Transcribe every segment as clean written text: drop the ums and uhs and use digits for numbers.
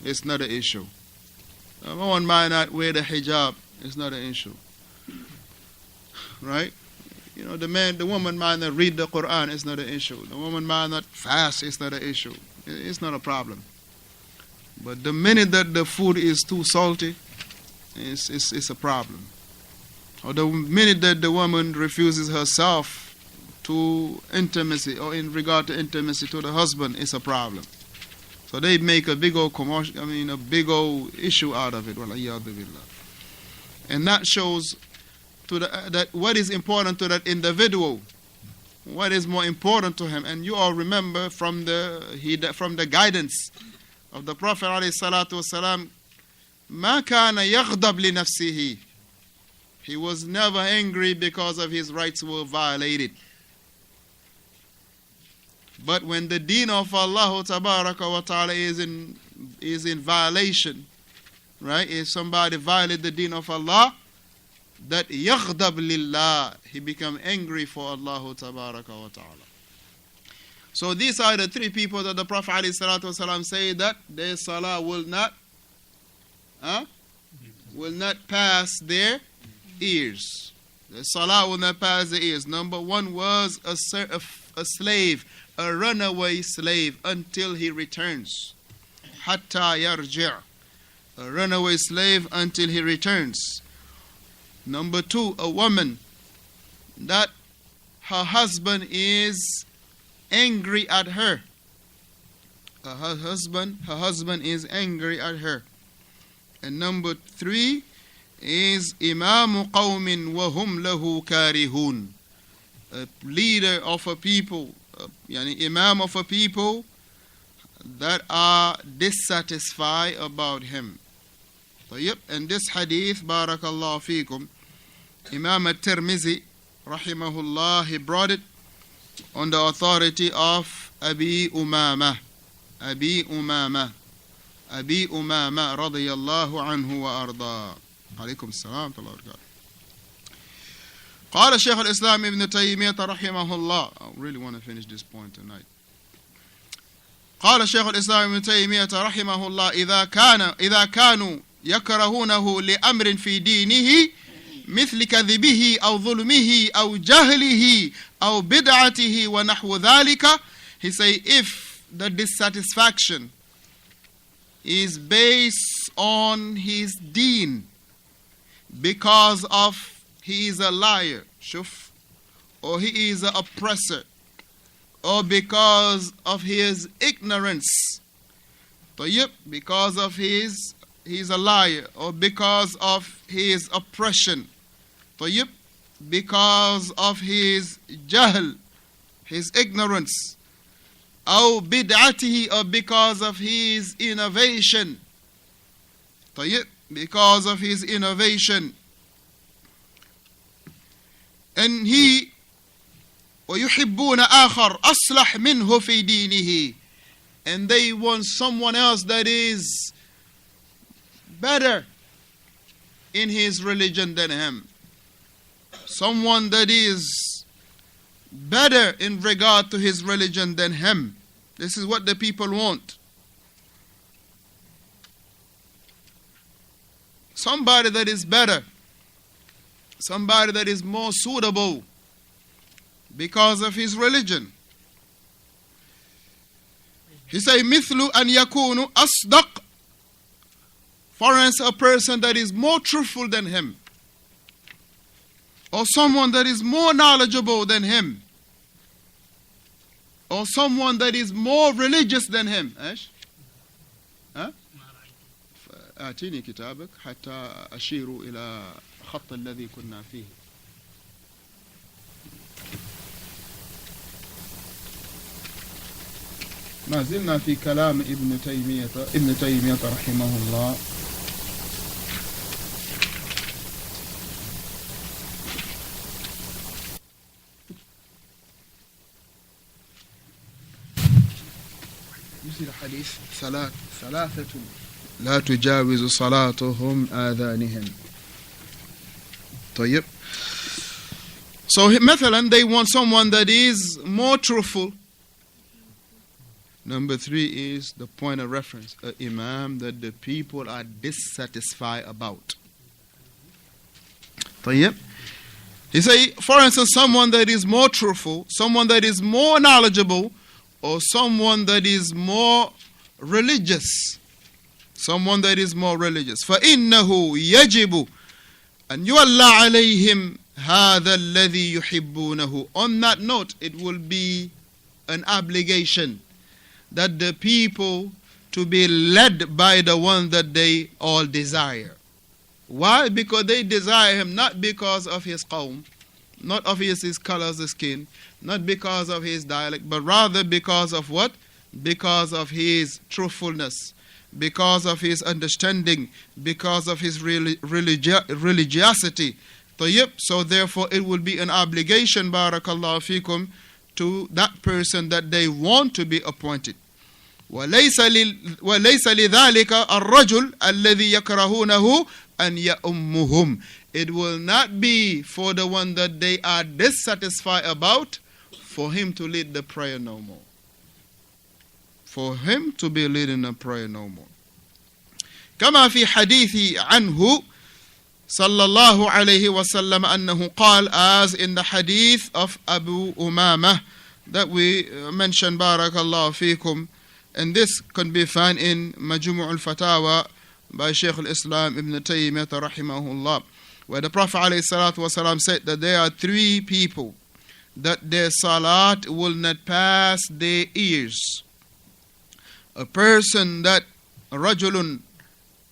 it's not an issue. A woman might not wear the hijab, it's not an issue. Right? You know, the woman might not read the Quran, it's not an issue. The woman might not fast, it's not an issue. It's not a problem. But the minute that the food is too salty, it's a problem. Or the minute that the woman refuses herself to intimacy, or in regard to intimacy to the husband, it's a problem. So they make a big old commotion, a big old issue out of it. And that shows that what is important to that individual, what is more important to him. And you all remember from the guidance of the Prophet ﷺ, مَا كَانَ يَغْضَبْ لِنَفْسِهِ. He was never angry because of his rights were violated. But when the deen of Allah Tabaraka wa Ta'ala is in violation, right? If somebody violates the deen of Allah, that yaghdab lillah, he become angry for Allah Tabaraka wa Ta'ala. So these are the three people that the Prophet ﷺ say that their salah will not pass their ears. The salah will not pass the ears. Number one was a slave, a runaway slave, until he returns. Hatta yarji'. A runaway slave until he returns. Number two, a woman that her husband is angry at her. Her husband is angry at her. And number three is imamu qawmin wa hum lahu karihun. A leader of a people, imam of a people that are dissatisfied about him. And this hadith, barakallahu feekum, Imam al-Tirmizi, rahimahullah, he brought it on the authority of Abi Umama radiyallahu anhu wa arda. Alaykum as-salam wa rahmatullah. قال شيخ الإسلام ابن تيمية رحمه الله. I really want to finish this point tonight. قال شيخ الإسلام ابن تيمية رحمه الله إذا كانوا يكرهونه لأمر في دينه مثل كذبه أو ظلمه أو جهله أو بدعته ونحو ذلك. He say, if the dissatisfaction is based on his deen because of he is a liar, shuf, or he is an oppressor, or because of his ignorance, because of he's a liar, or because of his oppression, because of his jahl, his ignorance, or bid'atihi, or because of his innovation, because of his innovation. And he وَيُحِبُّونَ آخَرْ أَصْلَحْ مِنْهُ فِي دِينِهِ, and they want someone else that is better in his religion than him. Someone that is better in regard to his religion than him. This is what the people want. Somebody that is better. Somebody that is more suitable because of his religion. He say, مثل أن يكون أصدق. For instance, a person that is more truthful than him, or someone that is more knowledgeable than him, or someone that is more religious than him. إيش؟ آتيني كتابك حتى أشير إلى خط الذي كنا فيه. ما زلنا في كلام ابن تيمية رحمه الله. يصير حديث ثلاثة لا تجاوز صلاتهم آذانهم. طيب. So مثلا they want someone that is more truthful, Number 3 is the point of reference, an imam that the people are dissatisfied about. طيب. He say, for instance, someone that is more truthful, someone that is more knowledgeable, or someone that is more religious. Someone that is more religious. فَإِنَّهُ يَجِبُ أَنْ يُوَلَّى عَلَيْهِمْ هَذَا الَّذِي يُحِبُّونَهُ. On that note, it will be an obligation that the people to be led by the one that they all desire. Why? Because they desire him not because of his qawm, not of his color of the skin, not because of his dialect, but rather because of what? Because of his truthfulness, because of his understanding, because of his religiosity. So therefore it will be an obligation, barakallahu fikum, to that person that they want to be appointed. وَلَيْسَ لِذَلِكَ الرَّجُلُ الَّذِي يَكْرَهُونَهُ أَنْ يَأُمُّهُمْ. It will not be for the one that they are dissatisfied about for him to lead the prayer no more. For him to be leading the prayer no more. كما في حديث عنه صلى الله عليه وسلم أنه قال, as in the hadith of Abu Umamah that we mentioned, barakallahu fikum, and this can be found in Majmu' al-Fatawa by Shaykh al-Islam Ibn Taymiyyah rahimahullah, where the Prophet ﷺ said that there are 3 people that their salat will not pass their ears. A person that رجل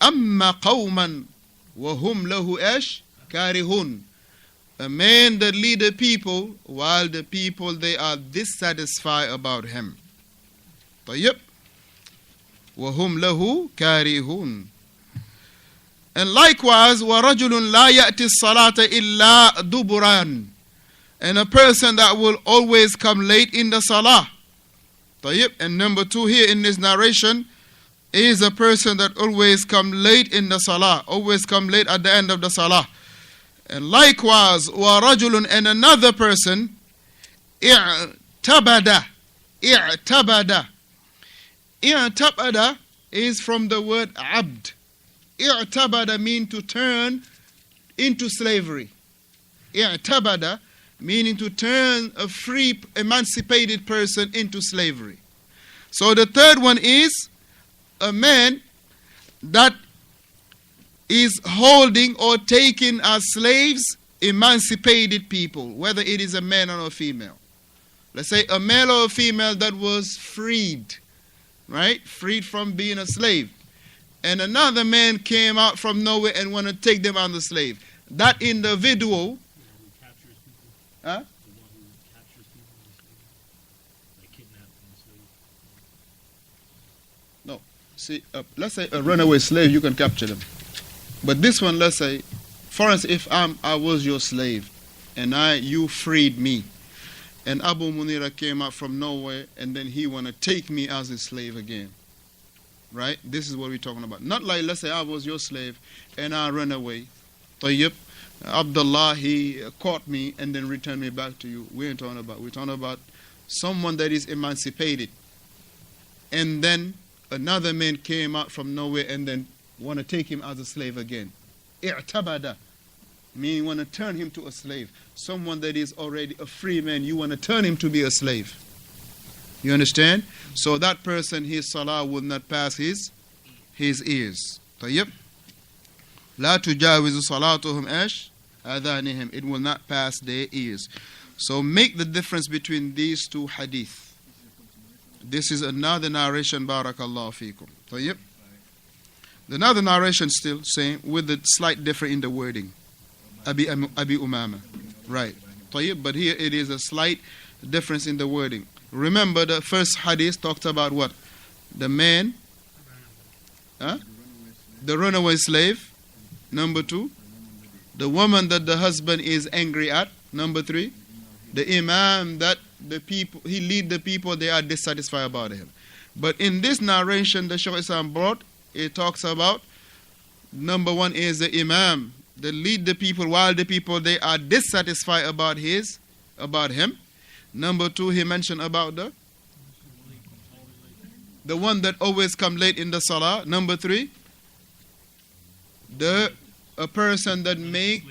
أما قوما وهم له إيش كارهون. A man that lead the people while the people they are dissatisfied about him. طيب. وهم له كارهون. And likewise, وَرَجُلٌ لَا يَأْتِي الصَّلَاةَ إِلَّا دُبُرًا. And a person that will always come late in the salah. طيب. And number 2 here in this narration is a person that always come late in the salah, always come late at the end of the salah. And likewise, وَرَجُلٌ, and another person, اِعْتَبَدَ. I'tabada is from the word abd. I'tabada means to turn into slavery. I'tabada meaning to turn a free, emancipated person into slavery. So the third one is a man that is holding or taking as slaves emancipated people, whether it is a man or a female. Let's say a male or a female that was freed. Right? Freed from being a slave. And another man came out from nowhere and wanted to take them on the slave. That individual. Huh? No. See, let's say a runaway slave, you can capture them. But this one, let's say, for instance, if I was your slave and you freed me. And Abu Munira came out from nowhere and then he want to take me as a slave again. Right? This is what we're talking about. Not like, let's say I was your slave and I run away. Tayyib, Abdullah, he caught me and then returned me back to you. We're talking about someone that is emancipated. And then another man came out from nowhere and then want to take him as a slave again. I'tabada. Meaning want to turn him to a slave. Someone that is already a free man, you want to turn him to be a slave. You understand? So that person, his salah will not pass his ears. طيب. لا تجاوز صلاتهم إيش آذانهم. It will not pass their ears. So make the difference between these 2 hadith. This is another narration, barakallahu fikum. طيب. Another narration still saying with a slight difference in the wording. Abi Umama. Right. طيب, but here it is a slight difference in the wording. Remember the first hadith talked about what? The man, the runaway slave. Number 2, the woman that the husband is angry at. Number 3, the imam that the people, he lead the people, they are dissatisfied about him. But in this narration the Shaykh Islam brought, it talks about number 1 is the imam that lead the people while the people they are dissatisfied about him. Number 2, he mentioned about the The one that always come late in the salah. Number 3, a person that make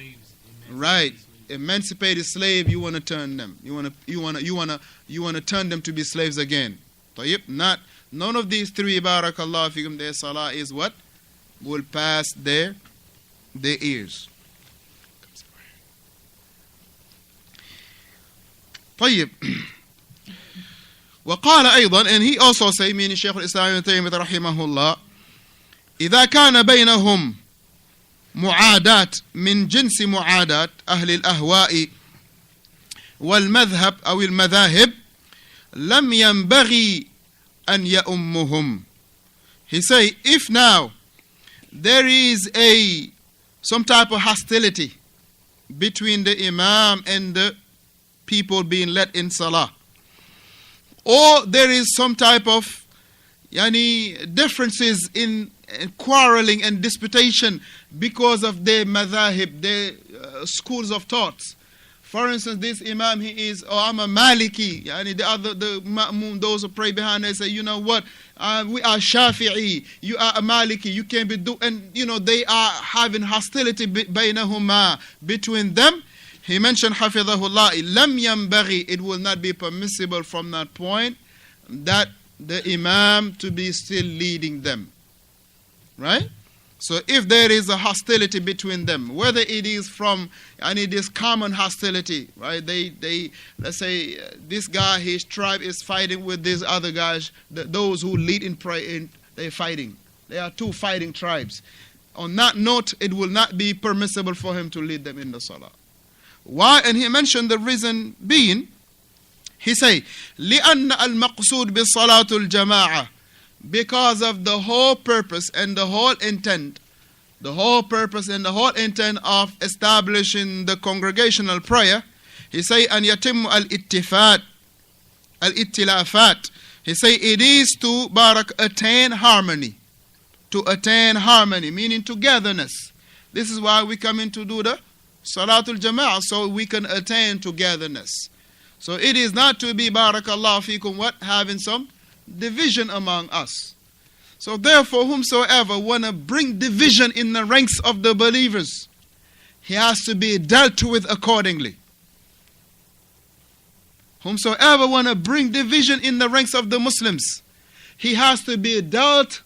emancipated slave. You want to turn them. You want to turn them to be slaves again. طيب, none of these 3, barakallahu fikum, their salah is what will pass their ears. طيب. وقال أيضا, and he also say, meaning Shaykh al-Islam ibn Taymiyyah rahimahullah, إذا كان بينهم معادات من جنس معادات أهل الأهواء والمذهب أو المذاهب لم ينبغي أن يؤمهم. He say, if now there is some type of hostility between the Imam and the people being led in Salah, or there is some type of differences in quarreling and disputation because of their madhahib, their schools of thoughts. For instance, this Imam, he is, I'm a Maliki. The Ma'mun, those who pray behind, they say, you know what, we are Shafi'i, you are a Maliki, you can't be and they are having hostility between them. He mentioned, Hafidhahullah, lam yanbaghi, it will not be permissible from that point that the Imam to be still leading them. Right? So if there is a hostility between them, whether it is from, it is common hostility, right? They let's say this guy, his tribe is fighting with these other guys, those who lead in prayer, they're fighting. There are 2 fighting tribes. On that note, it will not be permissible for him to lead them in the salah. Why? And he mentioned the reason being, he say, لأن المقصود بالصلاة الجماعة, because of the whole purpose and the whole intent, of establishing the congregational prayer. He say, أن يتم الاتلافات. He say, it is to attain harmony. To attain harmony, meaning togetherness. This is why we come in to do the Salatul Jama'ah, so we can attain togetherness. So it is not to be, barakallahu fikum, having some division among us. So therefore, whomsoever want to bring division in the ranks of the believers, he has to be dealt with accordingly. Whomsoever want to bring division in the ranks of the Muslims, he has to be dealt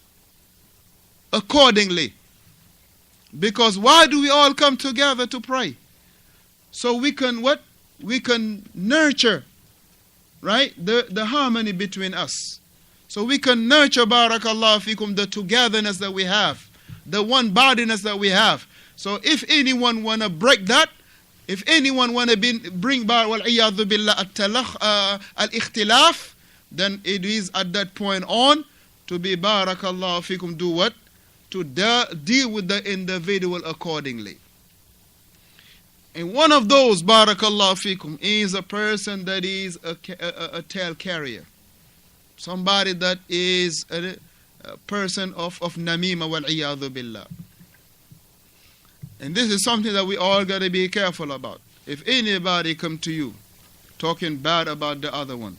accordingly. Because why do we all come together to pray? So we can what? We can nurture, right, the harmony between us. So we can nurture, barakallahu fikum, the togetherness that we have, the one bodiness that we have. So if anyone want to break that, if anyone want to bring wal-iyadhu billah al-ikhtilaf, then it is at that point on to be, barakallahu fikum, do what? To deal with the individual accordingly. And one of those, barakallahu fikum, is a person that is a tale carrier. Somebody that is a person of namima wal-iyadhu billah. And this is something that we all got to be careful about. If anybody come to you talking bad about the other one,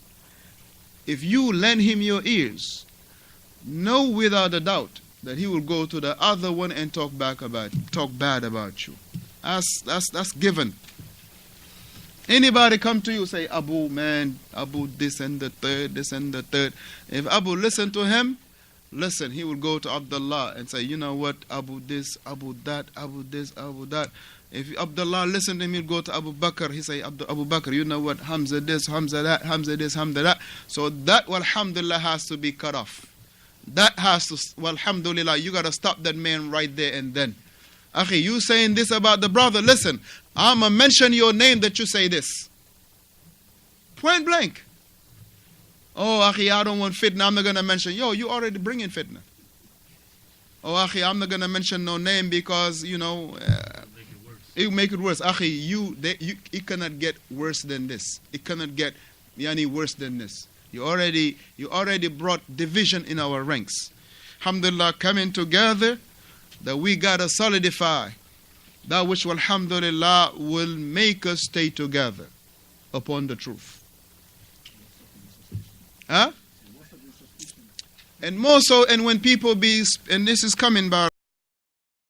if you lend him your ears, know without a doubt that he will go to the other one and talk bad about you. That's given. Anybody come to you say, Abu, man, Abu this and the third. If Abu listen to him, he will go to Abdullah and say, you know what, Abu this, Abu that, Abu this, Abu that. If Abdullah listen to him, he'll go to Abu Bakr. He say, Abu Bakr, you know what, Hamza this, Hamza that, Hamza this, Hamza that. So that, alhamdulillah, has to be cut off. That has to, alhamdulillah, you got to stop that man right there and then. Akhi, you saying this about the brother, listen, I'm going to mention your name that you say this. Point blank. Oh, Akhi, I don't want fitna, I'm not going to mention. Yo, you already bringing fitna. Oh, Akhi, I'm not going to mention no name because, it will make it worse. Akhi, it cannot get worse than this. It cannot get any worse than this. You already brought division in our ranks. Alhamdulillah, coming together, that we got to solidify that which, alhamdulillah, will make us stay together upon the truth. Huh? And more so, and when people be, and this is coming, Bar.